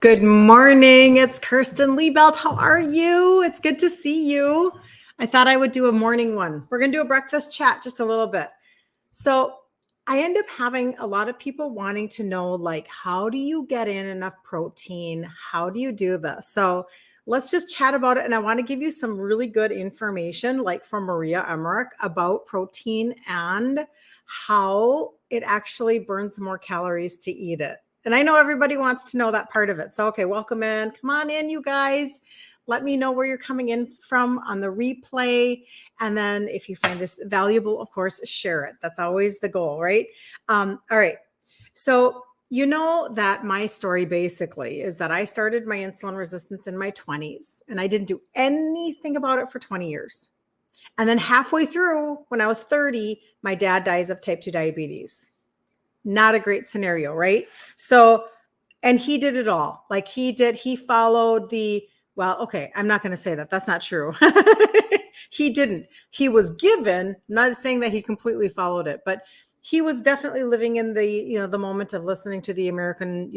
Good morning. It's Kirsten Liebelt. How are you? It's good to see you. I thought I would do a morning one. We're going to do a breakfast chat just a little bit. So I end up having a lot of people wanting to know, like, how do you get in enough protein? How do you do this? So let's just chat about it. And I want to give you some really good information, like from Maria Emmerich, about protein and how it actually burns more calories to eat it. And I know everybody wants to know that part of it. So, okay, welcome in. Come on in, you guys. Let me know where you're coming in from on the replay. And then if you find this valuable, of course, share it. That's always the goal, right? All right. So, you know that my story basically is that I started my insulin resistance in my 20s and I didn't do anything about it for 20 years. And then halfway through, when I was 30, my dad dies of type 2 diabetes. Not a great scenario, right? So, and he did it all. Like he followed okay, I'm not going to say that. That's not true. He didn't. He was given, not saying that he completely followed it, but he was definitely living in the moment of listening to the American,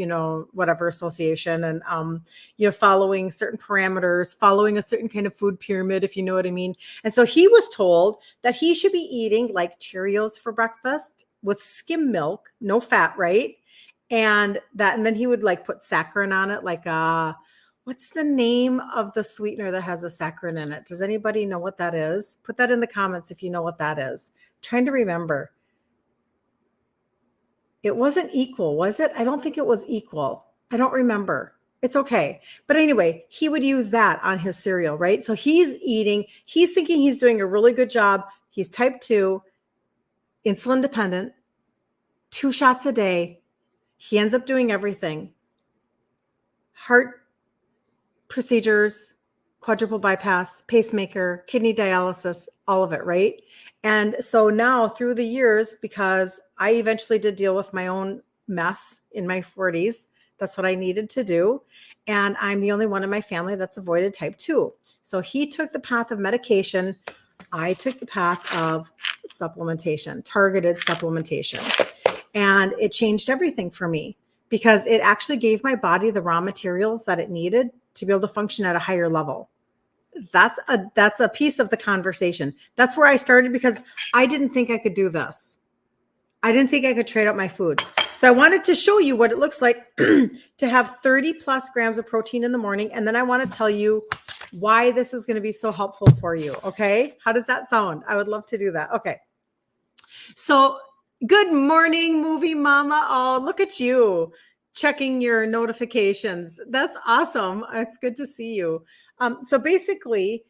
whatever association and, following certain parameters, following a certain kind of food pyramid, if you know what I mean. And so he was told that he should be eating like Cheerios for breakfast with skim milk, no fat, right? And then he would like put saccharin on it, like what's the name of the sweetener that has the saccharin in it? Does anybody know what that is? Put that in the comments if you know what that is. I'm trying to remember. It wasn't equal, was it? I don't think it was equal. I don't remember. It's okay. But anyway, he would use that on his cereal, right? So he's thinking he's doing a really good job. He's type 2, insulin dependent, 2 shots a day. He ends up doing everything. Heart procedures, quadruple bypass, pacemaker, kidney dialysis, all of it, right? And so now through the years, because I eventually did deal with my own mess in my 40s, that's what I needed to do. And I'm the only one in my family that's avoided type 2. So he took the path of medication. I took the path of supplementation, targeted supplementation. And it changed everything for me because it actually gave my body the raw materials that it needed to be able to function at a higher level. That's a piece of the conversation. That's where I started because I didn't think I could do this. I didn't think I could trade out my foods. So I wanted to show you what it looks like to have 30 plus grams of protein in the morning. And then I want to tell you why this is going to be so helpful for you. Okay. How does that sound? I would love to do that. Okay. So good morning, movie mama. Oh, look at you checking your notifications. That's awesome. It's good to see you. So basically,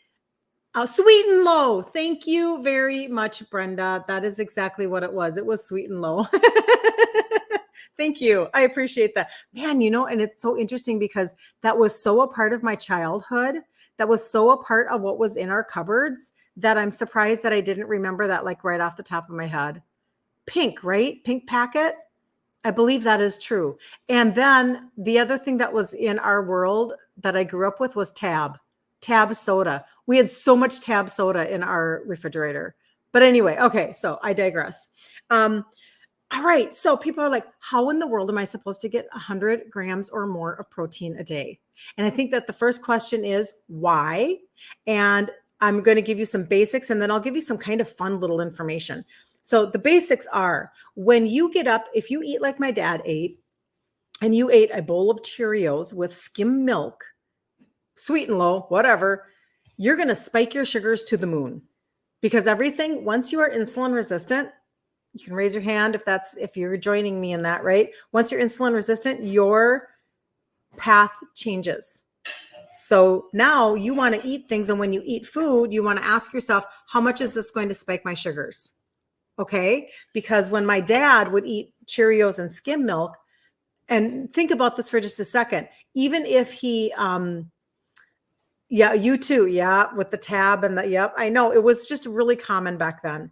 sweet and low. Thank you very much, Brenda. That is exactly what it was. It was sweet and low. Thank you. I appreciate that. Man, and it's so interesting because that was so a part of my childhood. That was so a part of what was in our cupboards that I'm surprised that I didn't remember that like right off the top of my head. Pink, right? Pink packet. I believe that is true. And then the other thing that was in our world that I grew up with was Tab soda. We had so much Tab soda in our refrigerator. But anyway, okay, so I digress. All right, so people are like, how in the world am I supposed to get 100 grams or more of protein a day? And I think that the first question is why? And I'm going to give you some basics and then I'll give you some kind of fun little information. So the basics are when you get up, if you eat like my dad ate, and you ate a bowl of Cheerios with skim milk, sweet and low, whatever, you're going to spike your sugars to the moon because everything, once you are insulin resistant, you can raise your hand if you're joining me in that, right? Once you're insulin resistant, your path changes. So now you want to eat things. And when you eat food, you want to ask yourself, how much is this going to spike my sugars? Okay. Because when my dad would eat Cheerios and skim milk, and think about this for just a second, even if he, yeah, you too. Yeah. With the Tab and yep. I know it was just really common back then.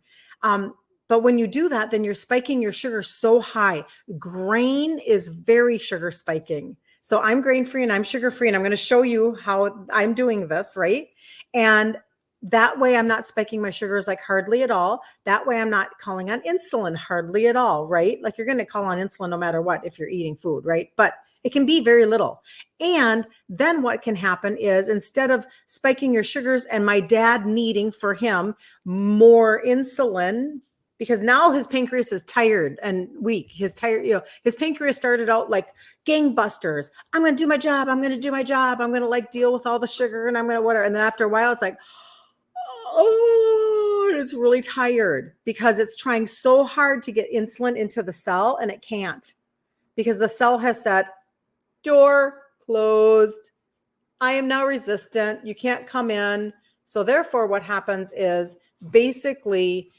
But when you do that, then you're spiking your sugar so high. Grain is very sugar spiking. So I'm grain free and I'm sugar free. And I'm going to show you how I'm doing this, right? And that way I'm not spiking my sugars like hardly at all. That way I'm not calling on insulin hardly at all, right? Like you're going to call on insulin no matter what if you're eating food, right? But It can be very little. And then what can happen is instead of spiking your sugars and my dad needing for him more insulin, because now his pancreas is tired and weak. His pancreas started out like gangbusters. I'm going to do my job. I'm going to do my job. I'm going to like deal with all the sugar and I'm going to whatever. And then after a while, it's like, oh, it's really tired because it's trying so hard to get insulin into the cell and it can't because the cell has said, door closed. I am now resistant. You can't come in. So therefore, what happens is basically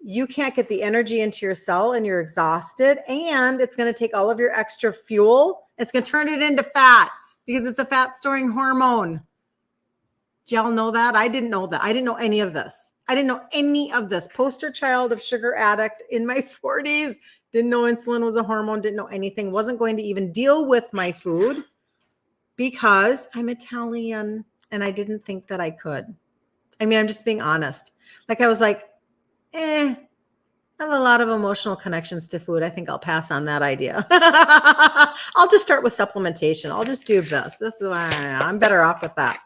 you can't get the energy into your cell and you're exhausted and it's going to take all of your extra fuel. It's going to turn it into fat because it's a fat storing hormone. Do y'all know that? I didn't know that. I didn't know any of this. Poster child of sugar addict in my 40s. Didn't know insulin was a hormone. Didn't know anything. Wasn't going to even deal with my food because I'm Italian and I didn't think that I could. I mean, I'm just being honest. Like I was like, I have a lot of emotional connections to food. I think I'll pass on that idea. I'll just start with supplementation. I'll just do this. This is why I'm better off with that.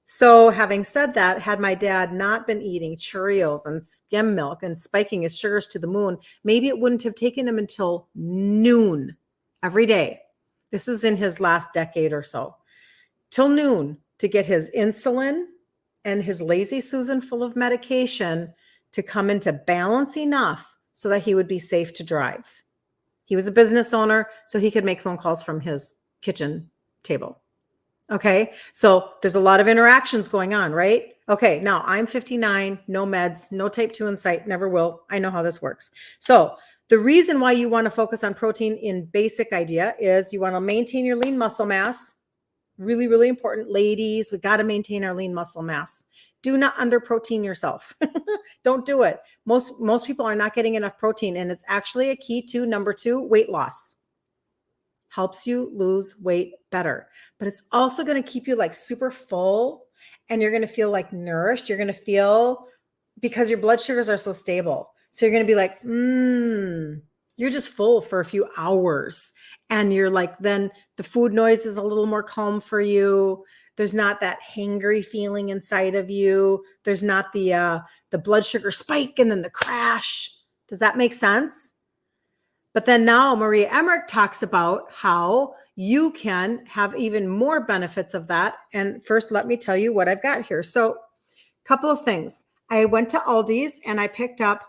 So having said that, had my dad not been eating Cheerios and skim milk and spiking his sugars to the moon, maybe it wouldn't have taken him until noon every day. This is in his last decade or so, till noon to get his insulin and his Lazy Susan full of medication to come into balance enough so that he would be safe to drive. He was a business owner, so he could make phone calls from his kitchen table. Okay, so there's a lot of interactions going on, right? Okay, now I'm 59, no meds, no type 2 in sight, never will. I know how this works. So the reason why you want to focus on protein in basic idea is you want to maintain your lean muscle mass. Really, really important. Ladies, we got to maintain our lean muscle mass. Do not under protein yourself. Don't do it. Most people are not getting enough protein, and it's actually a key to number 2, weight loss. Helps you lose weight better, but it's also going to keep you like super full and you're going to feel like nourished. You're going to feel because your blood sugars are so stable. So you're going to be like, you're just full for a few hours and you're like, then the food noise is a little more calm for you. There's not that hangry feeling inside of you. There's not the blood sugar spike and then the crash. Does that make sense? But then now Maria Emmerich talks about how you can have even more benefits of that. And first, let me tell you what I've got here. So a couple of things. I went to Aldi's and I picked up,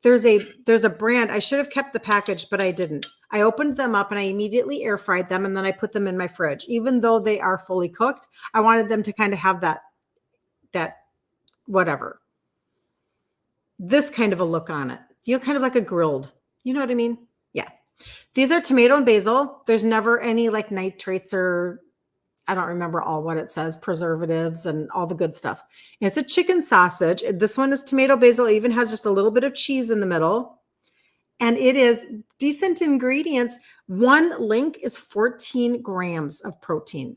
there's a brand. I should have kept the package, but I didn't. I opened them up and I immediately air fried them and then I put them in my fridge. Even though they are fully cooked, I wanted them to kind of have that whatever, this kind of a look on it. Kind of like a grilled, you know what I mean? Yeah. These are tomato and basil. There's never any like nitrates or I don't remember all what it says, preservatives and all the good stuff. And it's a chicken sausage. This one is tomato basil. It even has just a little bit of cheese in the middle. And it is decent ingredients. One link is 14 grams of protein.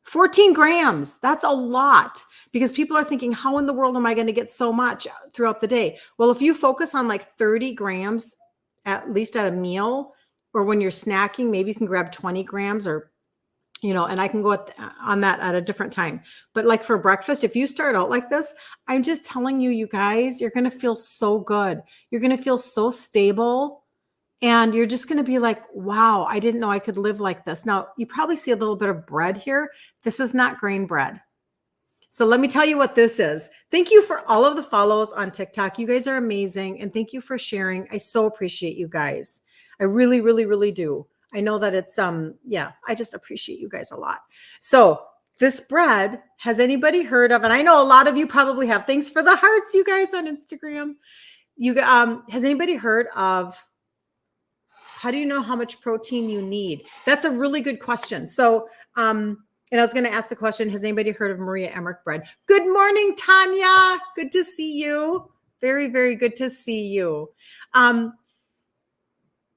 14 grams. That's a lot because people are thinking, how in the world am I going to get so much throughout the day? Well, if you focus on like 30 grams at least at a meal, or when you're snacking, maybe you can grab 20 grams or, and I can go on that at a different time. But like for breakfast, if you start out like this, I'm just telling you, you guys, you're going to feel so good. You're going to feel so stable. And you're just going to be like, wow, I didn't know I could live like this. Now, you probably see a little bit of bread here. This is not grain bread. So let me tell you what this is. Thank you for all of the follows on TikTok. You guys are amazing. And thank you for sharing. I so appreciate you guys. I really, really, really do. I know that it's, I just appreciate you guys a lot. So this bread, has anybody heard of, and I know a lot of you probably have, thanks for the hearts, you guys on Instagram. Has anybody heard of, how do you know how much protein you need? That's a really good question. So, and I was going to ask the question, has anybody heard of Maria Emmerich bread? Good morning, Tanya. Good to see you. Very, very good to see you.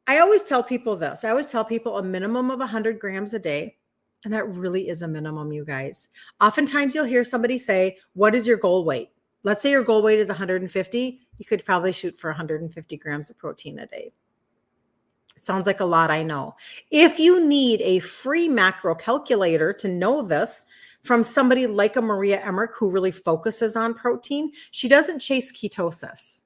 I always tell people this. I always tell people a minimum of 100 grams a day. And that really is a minimum, you guys. Oftentimes you'll hear somebody say, what is your goal weight? Let's say your goal weight is 150. You could probably shoot for 150 grams of protein a day. It sounds like a lot, I know. If you need a free macro calculator to know this from somebody like a Maria Emmerich who really focuses on protein, she doesn't chase ketosis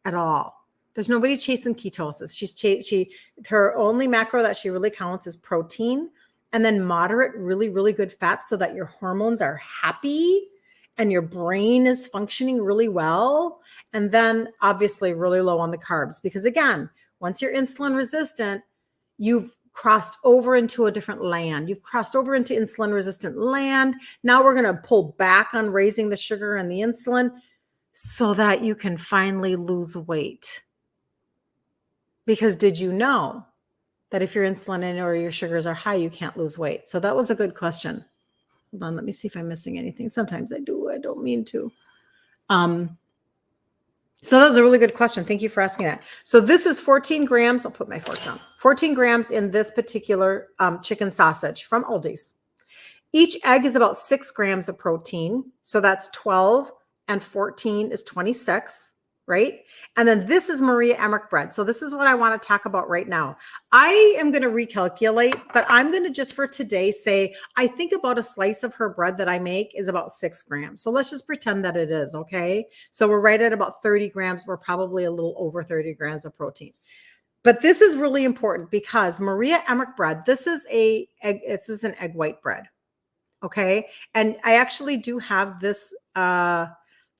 at all. There's nobody chasing ketosis. Her only macro that she really counts is protein, and then moderate, really, really good fat so that your hormones are happy and your brain is functioning really well. And then obviously really low on the carbs, because again, once you're insulin resistant, you've crossed over into a different land. You've crossed over into insulin resistant land. Now we're going to pull back on raising the sugar and the insulin so that you can finally lose weight. Because did you know that if your insulin or your sugars are high, you can't lose weight? So that was a good question. Hold on, let me see if I'm missing anything. Sometimes I do. I don't mean to. So that was a really good question. Thank you for asking that. So this is 14 grams. I'll put my fork down. 14 grams in this particular chicken sausage from Aldi's. Each egg is about 6 grams of protein. So that's 12 and 14 is 26, right? And then this is Maria Emmerich bread. So this is what I want to talk about right now. I am going to recalculate, but I'm going to just for today say, I think about a slice of her bread that I make is about 6 grams. So let's just pretend that it is, okay? So we're right at about 30 grams. We're probably a little over 30 grams of protein. But this is really important because Maria Emmerich bread, this is an egg white bread, okay? And I actually do have this,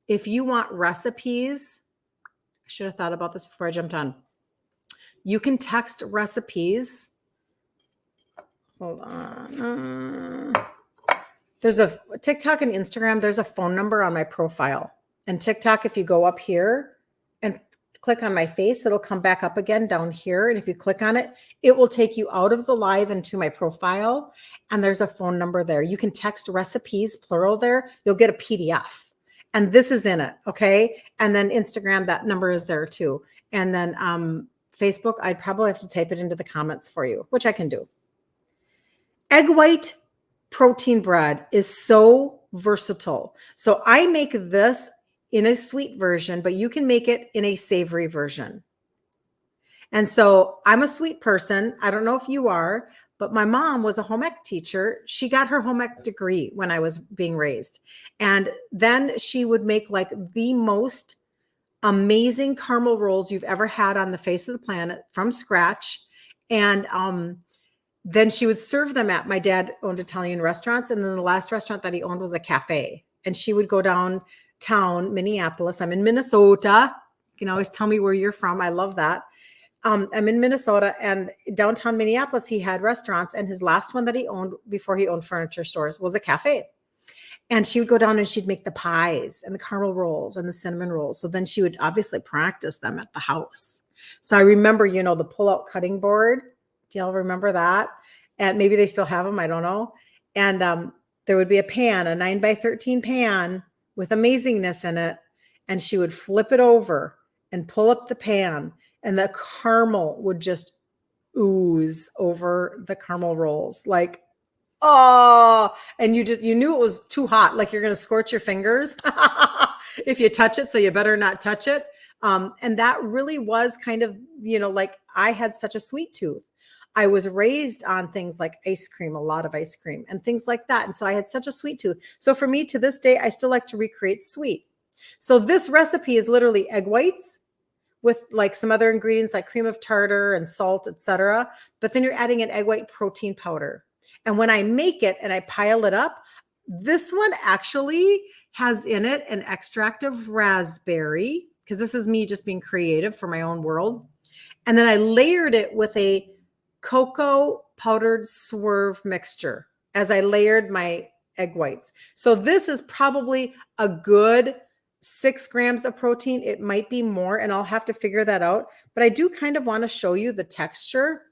if you want recipes, I should have thought about this before I jumped on. You can text recipes. Hold on. There's a TikTok and Instagram. There's a phone number on my profile. And TikTok, if you go up here and click on my face, it'll come back up again down here. And if you click on it, it will take you out of the live into my profile. And there's a phone number there. You can text recipes, plural there. You'll get a PDF. And this is in it, okay? And then Instagram, that number is there too. And then Facebook, I'd probably have to type it into the comments for you, which I can do. Egg white protein bread is so versatile. So I make this in a sweet version, but you can make it in a savory version. And so I'm a sweet person. I don't know if you are, but my mom was a home ec teacher. She got her home ec degree when I was being raised. And then she would make like the most amazing caramel rolls you've ever had on the face of the planet from scratch. And then she would serve them at, my dad owned Italian restaurants. And then the last restaurant that he owned was a cafe. And she would go downtown Minneapolis. I'm in Minnesota. You can always tell me where you're from. I love that. I'm in Minnesota, and downtown Minneapolis, he had restaurants, and his last one that he owned before he owned furniture stores was a cafe. And she would go down and she'd make the pies and the caramel rolls and the cinnamon rolls. So then she would obviously practice them at the house. So I remember, the pull-out cutting board. Do y'all remember that? And maybe they still have them. I don't know. And there would be a pan, a 9x13 pan with amazingness in it. And she would flip it over and pull up the pan. And the caramel would just ooze over the caramel rolls. Like, oh, and you knew it was too hot. Like you're going to scorch your fingers if you touch it. So you better not touch it. And that really was kind of, like I had such a sweet tooth. I was raised on things like ice cream, a lot of ice cream and things like that. And so I had such a sweet tooth. So for me to this day, I still like to recreate sweet. So this recipe is literally egg whites with like some other ingredients like cream of tartar and salt, etc. But then you're adding an egg white protein powder. And when I make it and I pile it up, this one actually has in it an extract of raspberry, because this is me just being creative for my own world. And then I layered it with a cocoa powdered swerve mixture as I layered my egg whites. So this is probably a good 6 grams of protein. It might be more, and I'll have to figure that out. But I do kind of want to show you the texture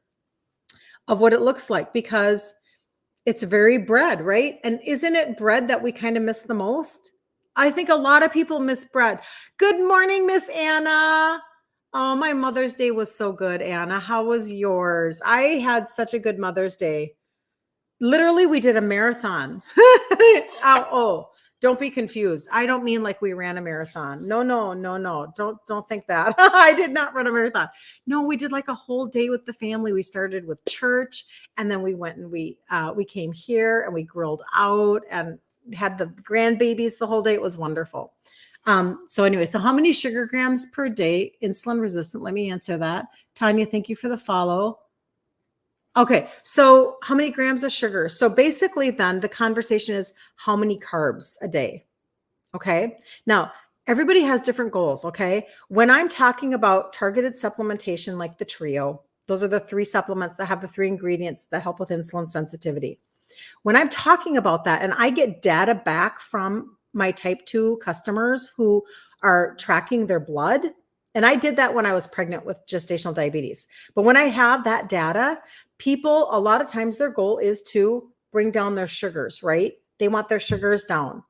of what it looks like, because it's very bread, right? And isn't it bread that we kind of miss the most? I think a lot of people miss bread. Good morning, Miss Anna. Oh, my Mother's Day was so good, Anna. How was yours? I had such a good Mother's Day. Literally, we did a marathon. Don't be confused. I don't mean like we ran a marathon. No. Don't think that. I did not run a marathon. No, we did like a whole day with the family. We started with church, and then we went and we came here and we grilled out and had the grandbabies the whole day. It was wonderful. So anyway, so how many sugar grams per day insulin resistant? Let me answer that. Tanya, thank you for the follow. Okay, so how many grams of sugar? So basically then the conversation is how many carbs a day? Okay, now everybody has different goals, okay? When I'm talking about targeted supplementation like the Trio, those are the 3 supplements that have the 3 ingredients that help with insulin sensitivity. When I'm talking about that and I get data back from my type 2 customers who are tracking their blood, and I did that when I was pregnant with gestational diabetes. But when I have that data, people, a lot of times their goal is to bring down their sugars, right? They want their sugars down.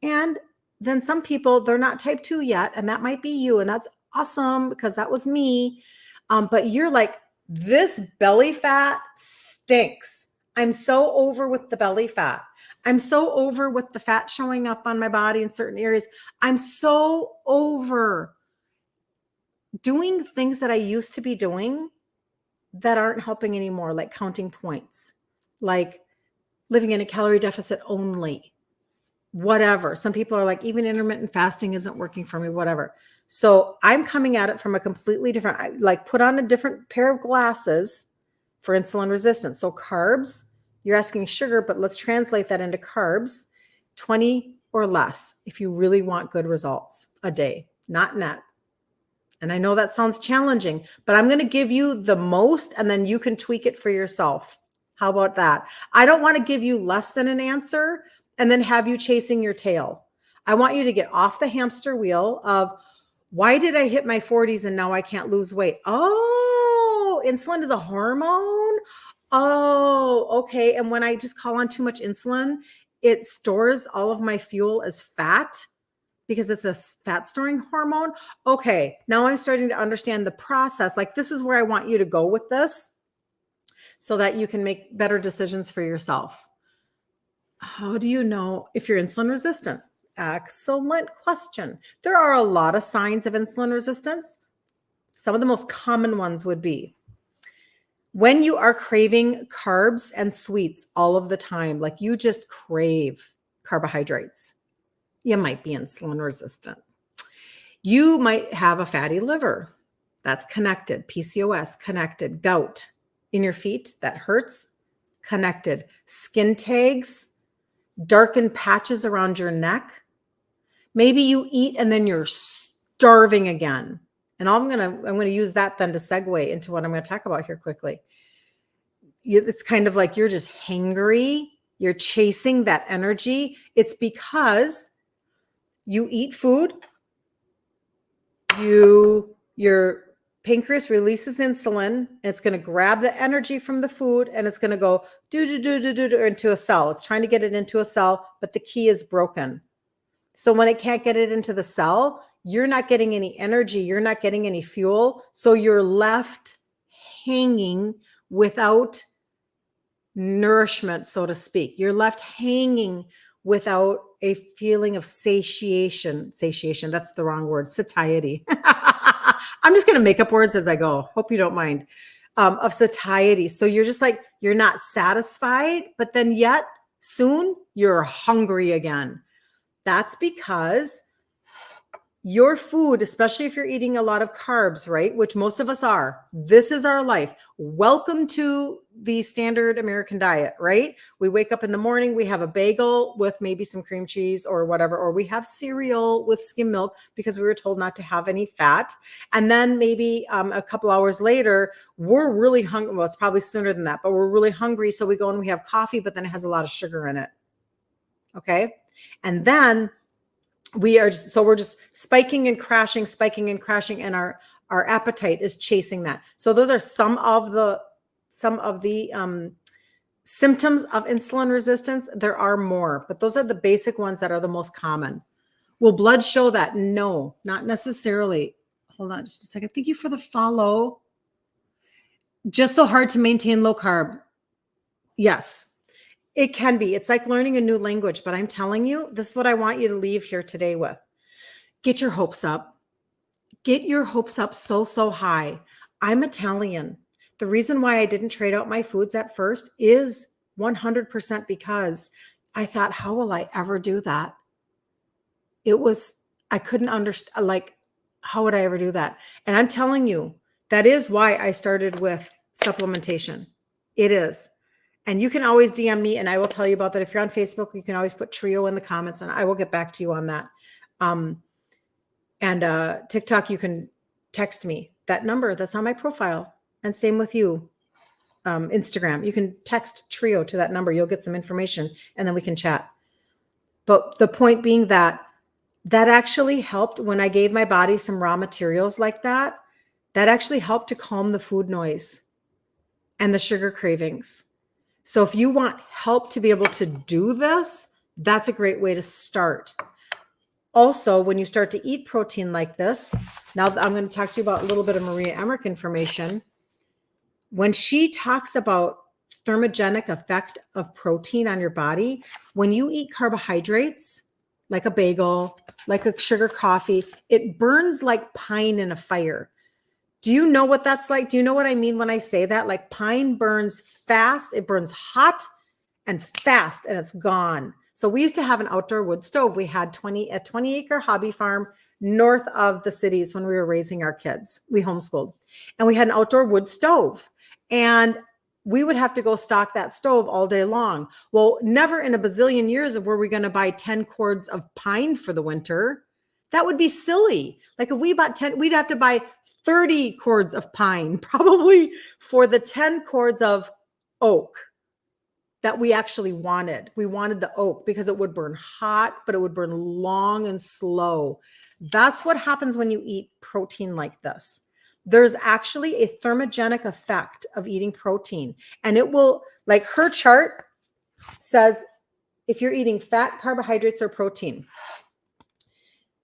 And then some people, they're not type 2 yet, and that might be you. And that's awesome because that was me. But you're like, this belly fat stinks. I'm so over with the belly fat. I'm so over with the fat showing up on my body in certain areas. I'm so over doing things that I used to be doing that aren't helping anymore, like counting points, like living in a calorie deficit only, whatever. Some people are like, even intermittent fasting isn't working for me, whatever. So I'm coming at it from a completely different, like put on a different pair of glasses for insulin resistance. So carbs, you're asking sugar, but let's translate that into carbs, 20 or less if you really want good results a day, not net. And I know that sounds challenging, but I'm going to give you the most and then you can tweak it for yourself. How about that? I don't want to give you less than an answer and then have you chasing your tail. I want you to get off the hamster wheel of why did I hit my 40s and now I can't lose weight? Oh, insulin is a hormone. Oh, okay. And when I just call on too much insulin, it stores all of my fuel as fat because it's a fat storing hormone. Okay, now I'm starting to understand the process. Like this is where I want you to go with this so that you can make better decisions for yourself. How do you know if you're insulin resistant? Excellent question. There are a lot of signs of insulin resistance. Some of the most common ones would be when you are craving carbs and sweets all of the time, like you just crave carbohydrates. You might be insulin resistant. You might have a fatty liver. That's connected. PCOS, connected. Gout in your feet, that hurts, connected. Skin tags, darkened patches around your neck. Maybe you eat and then you're starving again. And I'm going to use that then to segue into what I'm going to talk about here quickly. It's kind of like you're just hangry. You're chasing that energy. It's because you eat food, your pancreas releases insulin, and it's going to grab the energy from the food and it's going to go do into a cell. It's trying to get it into a cell, but the key is broken. So when it can't get it into the cell, you're not getting any energy, you're not getting any fuel, so you're left hanging without nourishment, so to speak. You're left hanging without a feeling of satiation, that's the wrong word, satiety. I'm just going to make up words as I go. Hope you don't mind. Of satiety. So you're just like, you're not satisfied, but then yet soon you're hungry again. That's because your food, especially if you're eating a lot of carbs, right? Which most of us are. This is our life. Welcome to the standard American diet, right? We wake up in the morning, we have a bagel with maybe some cream cheese or whatever, or we have cereal with skim milk because we were told not to have any fat. And then maybe a couple hours later, we're really hungry. Well, it's probably sooner than that, but we're really hungry. So we go and we have coffee, but then it has a lot of sugar in it. Okay. And then we're just spiking and crashing, and our appetite is chasing that. So those are some of the symptoms of insulin resistance. There are more, but those are the basic ones that are the most common. Will blood show that? No, not necessarily. Hold on just a second. Thank you for the follow. Just so hard to maintain low carb. Yes. It can be. It's like learning a new language, but I'm telling you, this is what I want you to leave here today with. Get your hopes up. Get your hopes up so, so high. I'm Italian. The reason why I didn't trade out my foods at first is 100% because I thought, how will I ever do that? I couldn't understand, like, how would I ever do that? And I'm telling you, that is why I started with supplementation. It is. And you can always DM me and I will tell you about that. If you're on Facebook, you can always put Trio in the comments and I will get back to you on that. And TikTok, you can text me that number that's on my profile. And same with you. Instagram, you can text Trio to that number. You'll get some information and then we can chat. But the point being that actually helped when I gave my body some raw materials like that. That actually helped to calm the food noise and the sugar cravings. So if you want help to be able to do this, that's a great way to start. Also, when you start to eat protein like this, now I'm going to talk to you about a little bit of Maria Emmerich information. When she talks about thermogenic effect of protein on your body, when you eat carbohydrates, like a bagel, like a sugar coffee, it burns like pine in a fire. Do you know what that's like? Do you know what I mean when I say that? Like pine burns fast, it burns hot and fast, and it's gone. So we used to have an outdoor wood stove. We had a 20-acre hobby farm north of the cities when we were raising our kids. We homeschooled. And we had an outdoor wood stove. And we would have to go stock that stove all day long. Well, never in a bazillion years were we going to buy 10 cords of pine for the winter. That would be silly. Like if we bought 10, we'd have to buy 30 cords of pine, probably for the 10 cords of oak that we actually wanted. We wanted the oak because it would burn hot, but it would burn long and slow. That's what happens when you eat protein like this. There's actually a thermogenic effect of eating protein. And it will, like her chart says, if you're eating fat, carbohydrates, or protein,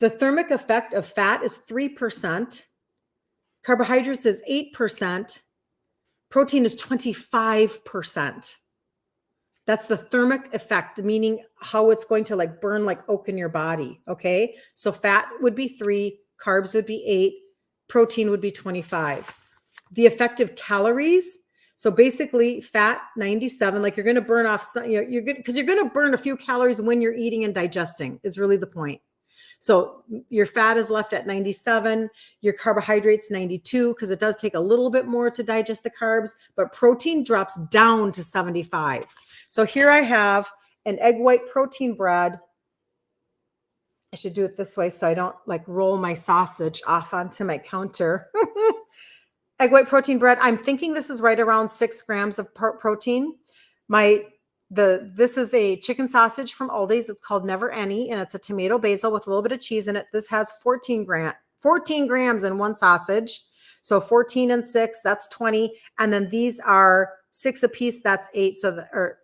the thermic effect of fat is 3%. Carbohydrates is 8%. Protein is 25%. That's the thermic effect, meaning how it's going to like burn like oak in your body. Okay. So fat would be 3, carbs would be 8, protein would be 25. The effective calories. So basically fat 97, like you're going to burn off some, you're good because you're going to burn a few calories when you're eating and digesting is really the point. So your fat is left at 97, your carbohydrates 92, because it does take a little bit more to digest the carbs, but protein drops down to 75. So here I have an egg white protein bread. I should do it this way so I don't like roll my sausage off onto my counter. Egg white protein bread. I'm thinking this is right around 6 grams of protein. This is a chicken sausage from Aldi's. It's called Never Any, and it's a tomato basil with a little bit of cheese in it. This has 14 grams in one sausage. So 14 and 6, that's 20. And then these are 6 a piece, that's 8. Or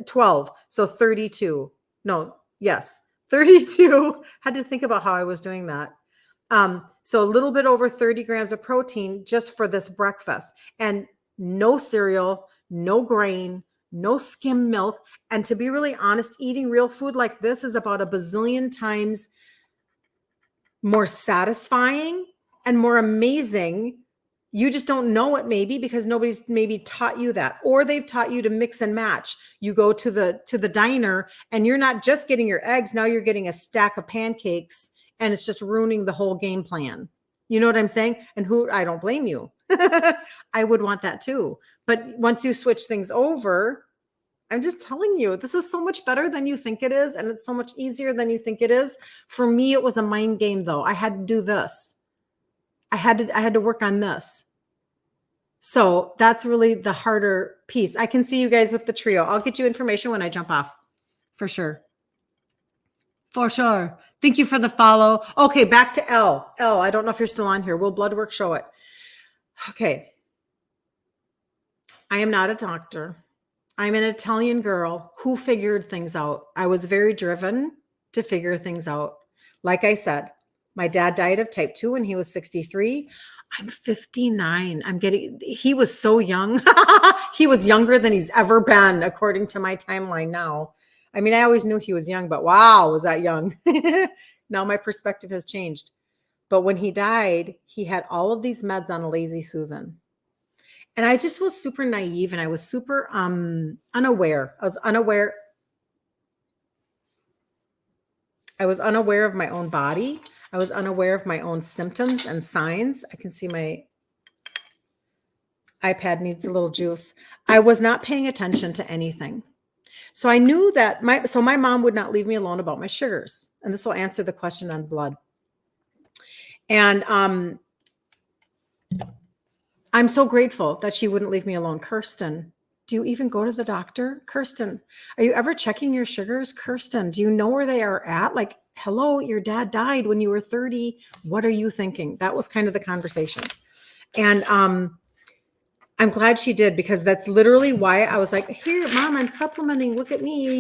12. So 32. No, yes, 32. Had to think about how I was doing that. So a little bit over 30 grams of protein just for this breakfast, and no cereal, no grain, no skim milk. And to be really honest, eating real food like this is about a bazillion times more satisfying and more amazing. You just don't know it maybe because nobody's maybe taught you that, or they've taught you to mix and match. You go to the diner and you're not just getting your eggs. Now you're getting a stack of pancakes and it's just ruining the whole game plan. You know what I'm saying? And I don't blame you. I would want that too. But once you switch things over, I'm just telling you, this is so much better than you think it is. And it's so much easier than you think it is. For me, it was a mind game though. I had to do this. I had to work on this. So that's really the harder piece. I can see you guys with the trio. I'll get you information when I jump off. For sure. For sure. Thank you for the follow. Okay, back to L. L, I don't know if you're still on here. Will blood work show it? Okay. I am not a doctor. I'm an Italian girl who figured things out. I was very driven to figure things out. Like I said, my dad died of type 2 when he was 63. I'm 59. He was so young. He was younger than he's ever been, according to my timeline now. I mean, I always knew he was young, but wow, was that young. Now my perspective has changed. But when he died, he had all of these meds on a Lazy Susan. And I just was super naive and I was super unaware. I was unaware of my own body. I was unaware of my own symptoms and signs. I can see my iPad needs a little juice. I was not paying attention to anything. So I knew that my mom would not leave me alone about my sugars. And this will answer the question on blood. And I'm so grateful that she wouldn't leave me alone. Kirsten, do you even go to the doctor? Kirsten, are you ever checking your sugars? Kirsten, do you know where they are at? Like, hello, your dad died when you were 30. What are you thinking? That was kind of the conversation. And I'm glad she did, because that's literally why I was like, here, Mom, I'm supplementing. Look at me.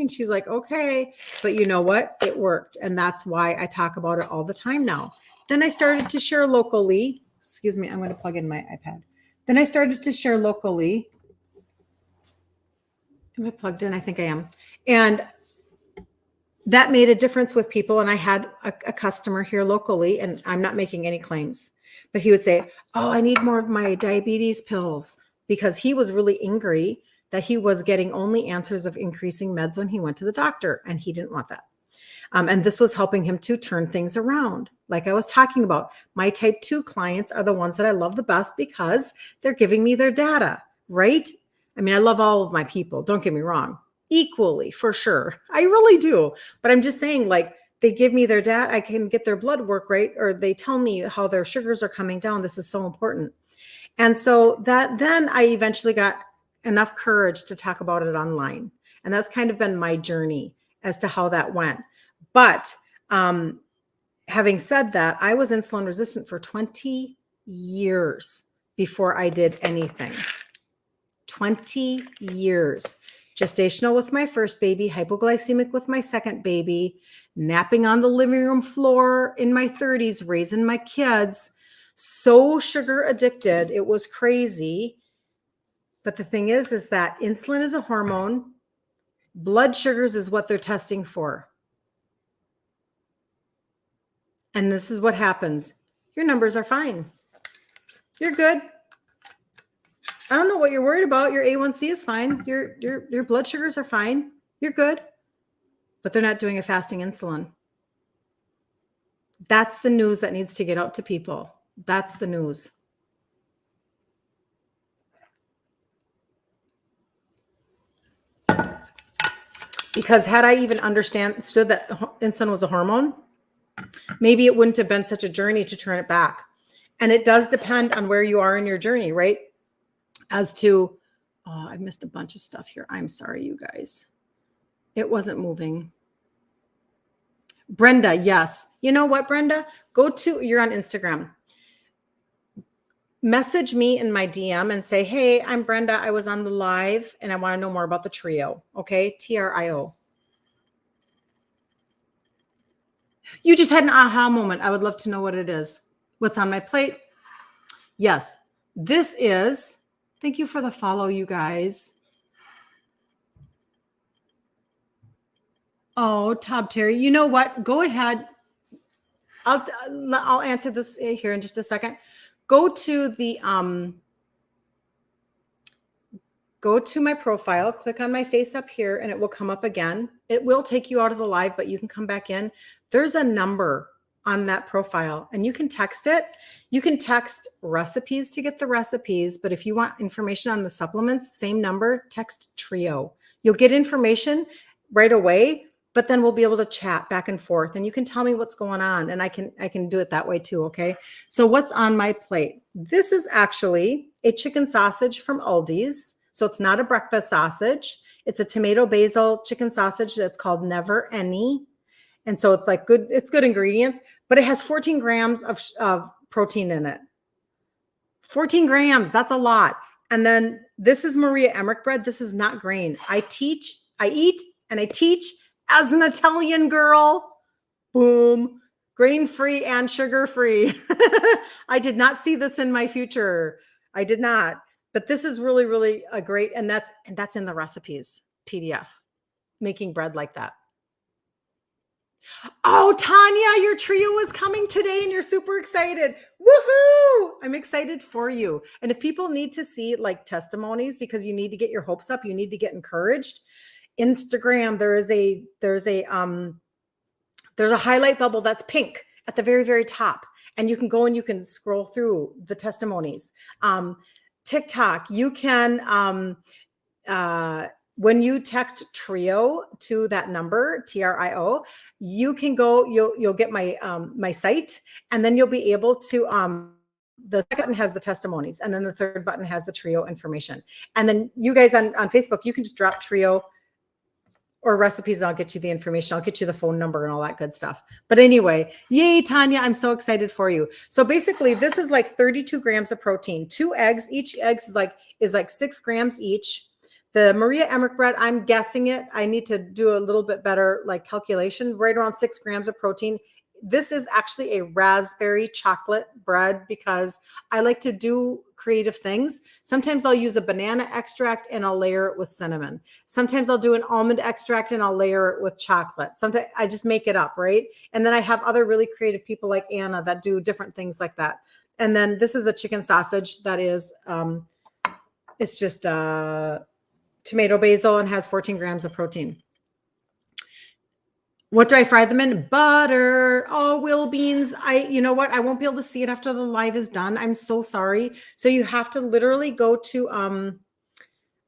And she's like, okay. But you know what? It worked. And that's why I talk about it all the time now. Then I started to share locally. Excuse me, I'm going to plug in my iPad. Then I started to share locally. Am I plugged in? I think I am. And that made a difference with people. And I had a customer here locally, and I'm not making any claims, but he would say, oh, I need more of my diabetes pills, because he was really angry that he was getting only answers of increasing meds when he went to the doctor, and he didn't want that. And this was helping him to turn things around. Like I was talking about, my type 2 clients are the ones that I love the best because they're giving me their data, right? I mean, I love all of my people, don't get me wrong, equally, for sure. I really do. But I'm just saying, like, they give me their data, I can get their blood work right, or they tell me how their sugars are coming down. This is so important. And so then I eventually got enough courage to talk about it online. And that's kind of been my journey as to how that went. But having said that, I was insulin resistant for 20 years before I did anything. 20 years. Gestational with my first baby, hypoglycemic with my second baby, napping on the living room floor in my 30s, raising my kids, so sugar addicted. It was crazy. But the thing is that insulin is a hormone. Blood sugars is what they're testing for. And this is what happens. Your numbers are fine. You're good. I don't know what you're worried about. Your A1C is fine. Your blood sugars are fine. You're good. But they're not doing a fasting insulin. That's the news that needs to get out to people. That's the news. Because had I even understood that insulin was a hormone, maybe it wouldn't have been such a journey to turn it back. And it does depend on where you are in your journey, right? As to, oh, I missed a bunch of stuff here. I'm sorry, you guys. It wasn't moving. Brenda, yes. You know what, Brenda? You're on Instagram. Message me in my DM and say, hey, I'm Brenda. I was on the live and I want to know more about the trio. Okay, TRIO. You just had an aha moment. I would love to know what it is. What's on my plate? Yes, this is, thank you for the follow, you guys. Oh, Todd Terry, you know what? Go ahead. I'll answer this here in just a second. Go to my profile, click on my face up here, and it will come up again. It will take you out of the live, but you can come back in. There's a number on that profile and you can text it. You can text recipes to get the recipes, but if you want information on the supplements, same number, text trio. You'll get information right away, but then we'll be able to chat back and forth and you can tell me what's going on and I can do it that way too, okay? So what's on my plate? This is actually a chicken sausage from Aldi's. So it's not a breakfast sausage. It's a tomato basil chicken sausage that's called Never Any. And so it's like it's good ingredients, but it has 14 grams of protein in it. 14 grams, that's a lot. And then this is Maria Emmerich bread. This is not grain. I eat, and I teach as an Italian girl. Boom. Grain-free and sugar-free. I did not see this in my future. I did not. But this is really, really a great, and that's in the recipes PDF, making bread like that. Oh, Tanya, your trio is coming today and you're super excited. Woohoo! I'm excited for you. And if people need to see like testimonies because you need to get your hopes up, you need to get encouraged. Instagram, there's a highlight bubble that's pink at the very, very top. And you can go and you can scroll through the testimonies. TikTok, you can when you text trio to that number, TRIO, you can go, you'll get my my site, and then you'll be able to the second button has the testimonies, and then the third button has the trio information. And then you guys on Facebook, you can just drop trio or recipes, and I'll get you the information. I'll get you the phone number and all that good stuff. But anyway, yay, Tanya, I'm so excited for you. So basically, this is like 32 grams of protein, 2 eggs. Each egg is like 6 grams each. The Maria Emmerich bread, I'm guessing it. I need to do a little bit better like calculation, right around 6 grams of protein. This is actually a raspberry chocolate bread because I like to do creative things. Sometimes I'll use a banana extract and I'll layer it with cinnamon. Sometimes I'll do an almond extract and I'll layer it with chocolate. Sometimes I just make it up, right? And then I have other really creative people like Anna that do different things like that. And then this is a chicken sausage that is, it's just tomato basil and has 14 grams of protein. What do I fry them in? Butter. Oh, Will Beans. You know what? I won't be able to see it after the live is done. I'm so sorry. So you have to literally go to,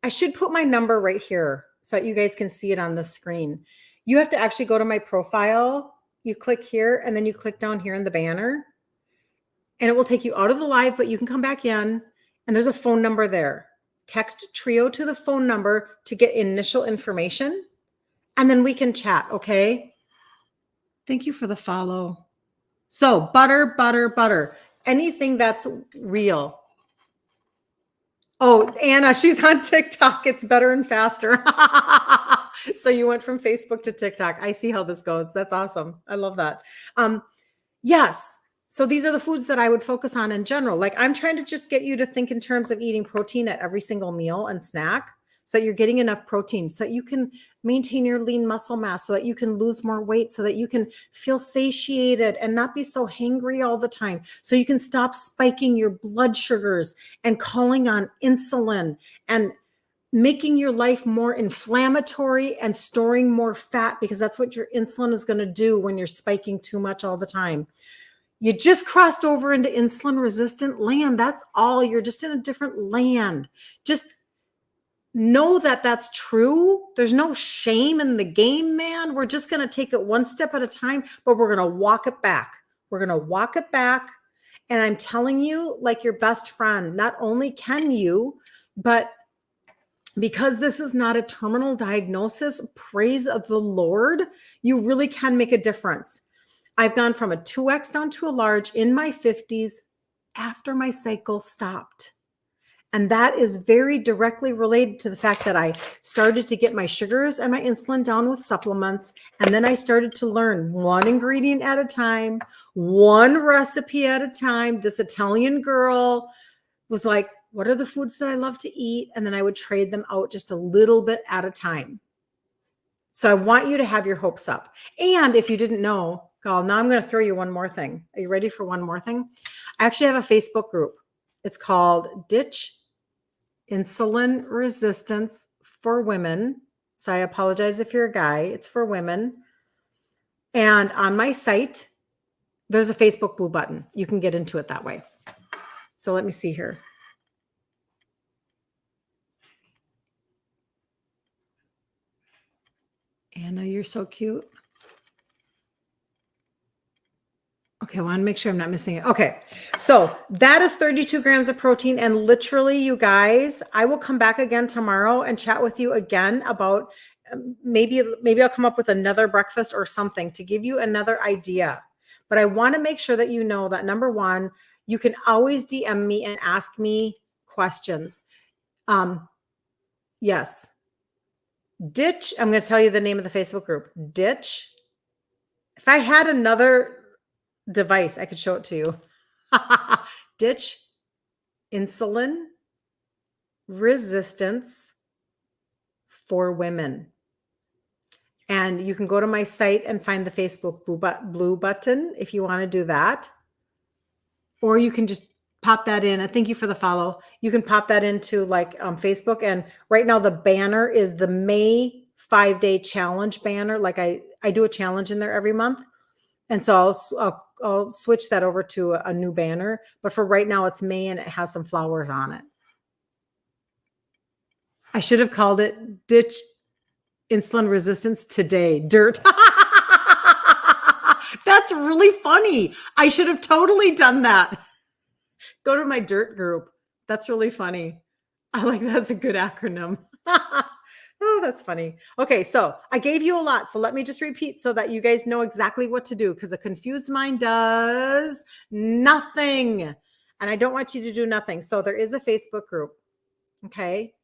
I should put my number right here so that you guys can see it on the screen. You have to actually go to my profile. You click here and then you click down here in the banner and it will take you out of the live, but you can come back in and there's a phone number there. Text trio to the phone number to get initial information. And then we can chat, okay? Thank you for the follow. So butter, butter, butter. Anything that's real. Oh, Anna, she's on TikTok. It's better and faster. So you went from Facebook to TikTok. I see how this goes. That's awesome. I love that. Yes. So these are the foods that I would focus on in general. Like I'm trying to just get you to think in terms of eating protein at every single meal and snack. So you're getting enough protein so that you can maintain your lean muscle mass, so that you can lose more weight, so that you can feel satiated and not be so hangry all the time. So you can stop spiking your blood sugars and calling on insulin and making your life more inflammatory and storing more fat, because that's what your insulin is going to do when you're spiking too much all the time. You just crossed over into insulin resistant land. That's all. You're just in a different land. Just know that that's true. There's no shame in the game, man. We're just going to take it one step at a time, but we're going to walk it back. We're going to walk it back. And I'm telling you, like your best friend, not only can you, but because this is not a terminal diagnosis, praise of the Lord, you really can make a difference. I've gone from a 2X down to a large in my 50s after my cycle stopped. And that is very directly related to the fact that I started to get my sugars and my insulin down with supplements. And then I started to learn one ingredient at a time, one recipe at a time. This Italian girl was like, what are the foods that I love to eat? And then I would trade them out just a little bit at a time. So I want you to have your hopes up. And if you didn't know, now I'm going to throw you one more thing. Are you ready for one more thing? I actually have a Facebook group. It's called Ditch Insulin Resistance for Women. So I apologize if you're a guy. It's for women. And on my site, there's a Facebook blue button. You can get into it that way. So let me see here. Anna, you're so cute. Okay, I want to make sure I'm not missing it. Okay, so that is 32 grams of protein. And literally, you guys, I will come back again tomorrow and chat with you again about maybe I'll come up with another breakfast or something to give you another idea. But I want to make sure that you know that, number one, you can always DM me and ask me questions. Yes. Ditch, I'm going to tell you the name of the Facebook group. Ditch. If I had another device, I could show it to you. ditch insulin resistance for women. And you can go to my site and find the Facebook blue button if you want to do that. Or you can just pop that in. And thank you for the follow. You can pop that into like Facebook. And right now the banner is the May 5-day challenge banner. Like I do a challenge in there every month. And so I'll switch that over to a new banner. But for right now, it's May and it has some flowers on it. I should have called it Ditch Insulin Resistance Today. Dirt. That's really funny. I should have totally done that. Go to my dirt group. That's really funny. I like that's a good acronym. Oh, that's funny. Okay, so I gave you a lot. So let me just repeat so that you guys know exactly what to do, because a confused mind does nothing. And I don't want you to do nothing. So there is a Facebook group. Okay.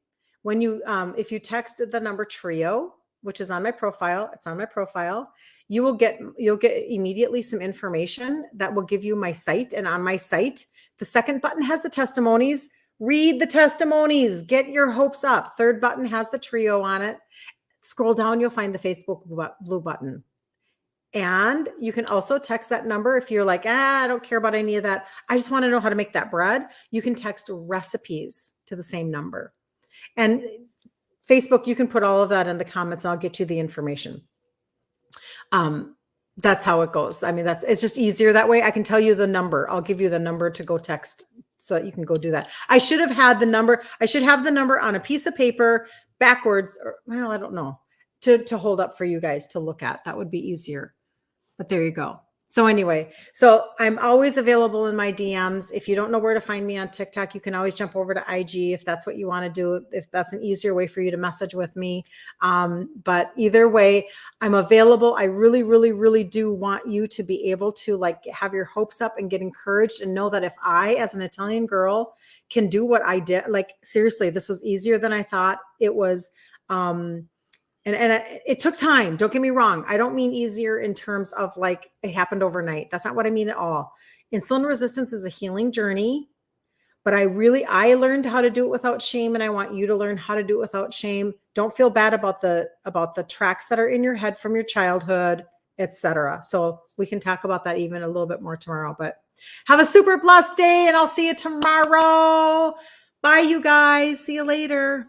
When you, if you texted the number TRIO, which is on my profile, it's on my profile, you'll get immediately some information that will give you my site. And on my site, the second button has the testimonies. Read the testimonies, get your hopes up. Third button has the TRIO on it. Scroll down, you'll find the Facebook blue button. And you can also text that number if you're like, I don't care about any of that. I just want to know how to make that bread. You can text recipes to the same number. And Facebook, you can put all of that in the comments and I'll get you the information. That's how it goes. I mean, it's just easier that way. I can tell you the number. I'll give you the number to go text so that you can go do that. I should have had the number. I should have the number on a piece of paper backwards, or well, I don't know, to hold up for you guys to look at. That would be easier. But there you go. So anyway, so I'm always available in my DMs. If you don't know where to find me on TikTok, you can always jump over to IG if that's what you want to do, if that's an easier way for you to message with me. But either way, I'm available. I really, really, really do want you to be able to like have your hopes up and get encouraged and know that if I, as an Italian girl, can do what I did, like seriously, this was easier than I thought. It was, and it took time. Don't get me wrong. I don't mean easier in terms of like it happened overnight. That's not what I mean at all. Insulin resistance is a healing journey, but I learned how to do it without shame. And I want you to learn how to do it without shame. Don't feel bad about the tracks that are in your head from your childhood, etc. So we can talk about that even a little bit more tomorrow, but have a super blessed day and I'll see you tomorrow. Bye, you guys. See you later.